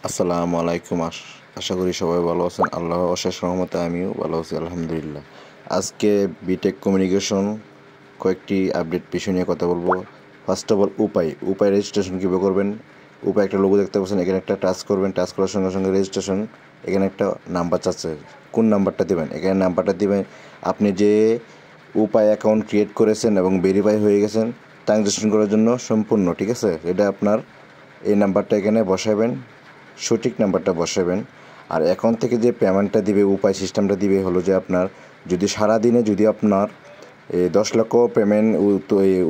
আসসালামু আলাইকুম। আশা করি সবাই ভালো আছেন। আল্লাহর অশেষ রহমতে আমিও ভালো আছি আলহামদুলিল্লাহ। আজকে বিটেক কমিউনিকেশন কয়েকটি আপডেট বিষয় নিয়ে কথা বলবো। ফার্স্ট অফ অল উপায় রেজিস্ট্রেশন কীভাবে করবেন। উপায় একটা লোগো দেখতে পাচ্ছেন, এখানে একটা টাচ করবেন, টাচ করার সঙ্গে সঙ্গে রেজিস্ট্রেশন, এখানে একটা নাম্বার চাচ্ছে, কোন নাম্বারটা দেবেন, এখানে নাম্বারটা দিবেন। আপনি যে উপায় অ্যাকাউন্ট ক্রিয়েট করেছেন এবং ভেরিফাই হয়ে গেছেন ট্রানজ্যাকশন করার জন্য সম্পূর্ণ, ঠিক আছে। এটা আপনার এই নাম্বারটা এখানে বসাবেন, সঠিক নাম্বারটা বসাবেন। আর অ্যাকাউন্ট থেকে যে পেমেন্টটা দিবে, উপায় সিস্টেমটা দিবে হলো যে আপনার যদি সারাদিনে যদি আপনার 10 লক্ষ পেমেন্ট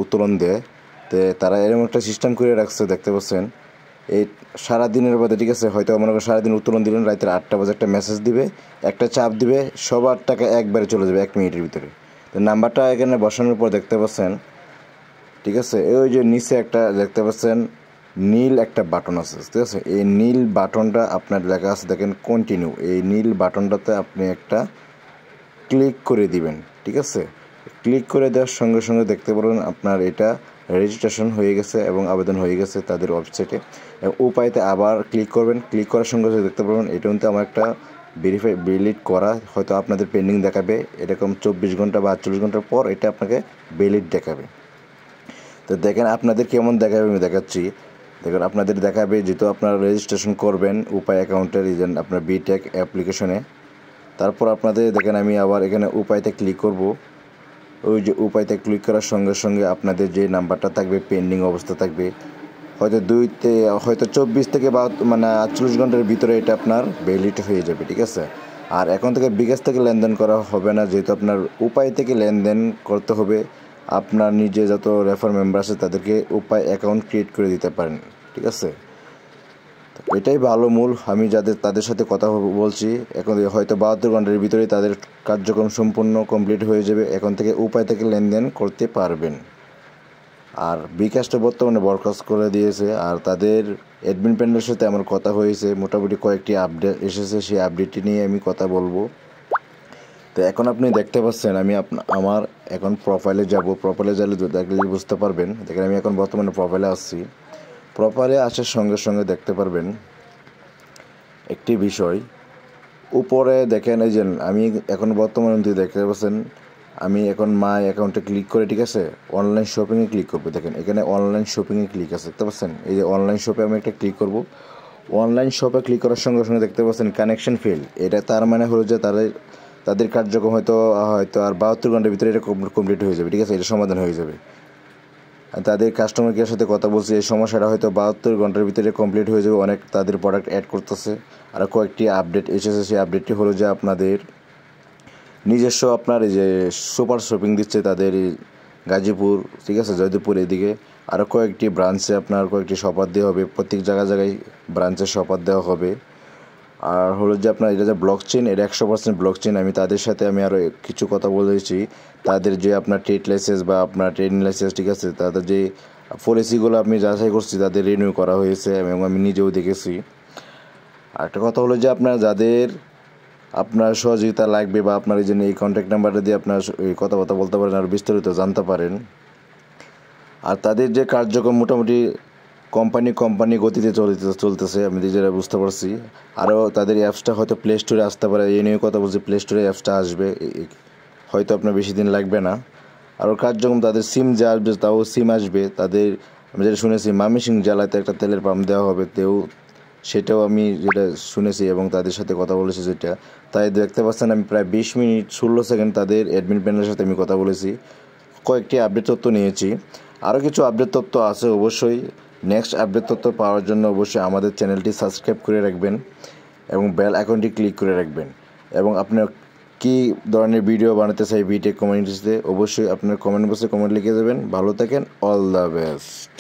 উত্তোলন দেয়, তো তারা এরকম একটা সিস্টেম করে রাখছে দেখতে পাচ্ছেন। এই সারাদিনের বাদে, ঠিক আছে, হয়তো মনে করেন সারাদিন উত্তোলন দিলেন, রাতের 8টা বাজে একটা মেসেজ দিবে, একটা চাপ দিবে, সবার টাকা একবারে চলে যাবে 1 মিনিটের ভিতরে। তো নাম্বারটা এখানে বসানোর পর দেখতে পাচ্ছেন, ঠিক আছে, ওই যে নিচে একটা দেখতে পাচ্ছেন নীল একটা বাটন আছে, ঠিক আছে। এই নীল বাটনটা আপনার লেখা আছে দেখেন কন্টিনিউ, এই নীল বাটনটাতে আপনি একটা ক্লিক করে দিবেন, ঠিক আছে। ক্লিক করে দেওয়ার সঙ্গে সঙ্গে দেখতে পারবেন আপনার এটা রেজিস্ট্রেশন হয়ে গেছে এবং আবেদন হয়ে গেছে তাদের ওয়েবসাইটে। উপায়তে আবার ক্লিক করবেন, ক্লিক করার সঙ্গে সঙ্গে দেখতে পারবেন এটা কিন্তু আমার একটা ভ্যালিড করা, হয়তো আপনাদের পেন্ডিং দেখাবে, এরকম 24 ঘন্টা বা 48 ঘন্টার পর এটা আপনাকে ভ্যালিড দেখাবে। তো দেখেন আপনাদের কেমন দেখাবে, আমি দেখাচ্ছি। দেখুন আপনাদের দেখাবে যেহেতু আপনারা রেজিস্ট্রেশন করবেন উপায় অ্যাকাউন্টের আপনার বিটেক অ্যাপ্লিকেশনে। তারপর আপনাদের দেখেন আমি আবার এখানে উপায়তে ক্লিক করব। ওই যে উপায়তে ক্লিক করার সঙ্গে সঙ্গে আপনাদের যে নাম্বারটা থাকবে পেন্ডিং অবস্থা থাকবে, হয়তো 24 থেকে বা 48 ঘন্টার ভিতরে এটা আপনার ভ্যালিড হয়ে যাবে, ঠিক আছে। আর এখন থেকে বিকাশ থেকে লেনদেন করা হবে না, যেহেতু আপনার উপায় থেকে লেনদেন করতে হবে। আপনার নিজে যত রেফার মেম্বার আছে তাদেরকে উপায় অ্যাকাউন্ট ক্রিয়েট করে দিতে পারেন, ঠিক আছে। এটাই ভালো মূল। আমি তাদের সাথে কথা বলছি, এখন হয়তো 72 ঘন্টার ভিতরেই তাদের কার্যক্রম সম্পূর্ণ কমপ্লিট হয়ে যাবে, এখন থেকে উপায় থেকে লেনদেন করতে পারবেন। আর বিকাশটা বর্তমানে বরখাস্ত করে দিয়েছে। আর তাদের অ্যাডমিন প্যানেলের সাথে আমার কথা হয়েছে, মোটামুটি কয়েকটি আপডেট এসেছে, সেই আপডেটটি নিয়ে আমি কথা বলবো। তো এখন আপনি দেখতে পাচ্ছেন আমি আমার এখন প্রোফাইলে যাব, প্রোফাইলে দেখলে বুঝতে পারবেন। দেখেন আমি এখন বর্তমানে প্রোফাইলে আসছি। প্রোফাইলে আসার সঙ্গে সঙ্গে দেখতে পারবেন একটি বিষয়, উপরে দেখেন এই যে আমি এখন বর্তমানে দেখতে পাচ্ছেন আমি এখন মাই অ্যাকাউন্টে ক্লিক করে, ঠিক আছে, অনলাইন শপিংয়ে ক্লিক করবো। দেখেন এখানে অনলাইন শপিংয়ে ক্লিক আছে, দেখতে পাচ্ছেন। এই যে অনলাইন শপে আমি একটা ক্লিক করব। অনলাইন শপে ক্লিক করার সঙ্গে সঙ্গে দেখতে পাচ্ছেন কানেকশন ফেল। এটা তার মানে হলো যে তাদের কার্যক্রম হয়তো আর 72 ঘন্টার ভিতরে এটা কমপ্লিট হয়ে যাবে, ঠিক আছে, এটা সমাধান হয়ে যাবে। তাদের কাস্টমার কেয়ারের সাথে কথা বলছি, এই সমস্যাটা হয়তো 72 ঘন্টার ভিতরে কমপ্লিট হয়ে যাবে। অনেক তাদের প্রোডাক্ট অ্যাড করতেছে। আর কয়েকটি আপডেট এসেছে, সেই আপডেটটি হলো যে আপনাদের নিজস্ব আপনার এই যে সুপার শপিং দিচ্ছে তাদের গাজীপুর, ঠিক আছে, জয়দেবপুর এদিকে। আরও কয়েকটি ব্রাঞ্চে আপনার কয়েকটি শপার দেওয়া হবে, প্রত্যেক জায়গায় ব্রাঞ্চের শপার দেওয়া হবে। আর হলো যে আপনার এটা যে ব্লকচেন, এটা 100% ব্লকচেন। আমি তাদের সাথে আমি আরও কিছু কথা বলেছি। তাদের যে আপনার ট্রেড লাইসেন্স বা আপনার ট্রেডিং লাইসেন্স, ঠিক আছে, তাদের যে পলিসিগুলো আমি যাচাই করছি, তাদের রিনিউ করা হয়েছে এবং আমি নিজেও দেখেছি। আর একটা কথা হলো যে আপনার সহযোগিতা লাগবে বা আপনার এই জন্য এই কন্ট্যাক্ট নাম্বারটা দিয়ে আপনার এই কথাবার্তা বলতে পারেন আর বিস্তারিত জানতে পারেন। আর তাদের যে কার্যক্রম মোটামুটি কোম্পানি গতিতে চলতেছে, আমি নিজেরা বুঝতে পারছি। আরও তাদের অ্যাপসটা হয়তো প্লে স্টোরে আসতে পারে, এই নিয়ে কথা বলছি। প্লে স্টোরে অ্যাপসটা আসবে, হয়তো আপনার বেশি দিন লাগবে না। আরও কার্যক্রম তাদের সিম যে আসবে, তাও সিম আসবে তাদের। আমি যেটা শুনেছি ময়মনসিংহ জেলাতে একটা তেলের পাম্প দেওয়া হবে, সেটাও আমি যেটা শুনেছি এবং তাদের সাথে কথা বলেছি যেটা। তাই দেখতে পাচ্ছেন আমি প্রায় 20 মিনিট 16 সেকেন্ড তাদের অ্যাডমিন প্যানেলের সাথে আমি কথা বলেছি, কয়েকটি আপডেট তথ্য নিয়েছি। আরও কিছু আপডেট তথ্য আছে অবশ্যই। নেক্সট আপডেট তথ্য পাওয়ার জন্য অবশ্যই আমাদের চ্যানেলটি সাবস্ক্রাইব করে রাখবেন এবং বেল আইকনটি ক্লিক করে রাখবেন। এবং আপনার কী ধরনের ভিডিও বানাতে চাই বিটেক কমিউনিটিতে, অবশ্যই আপনার কমেন্ট বক্সে কমেন্ট লিখে দেবেন। ভালো থাকেন, অল দ্য বেস্ট।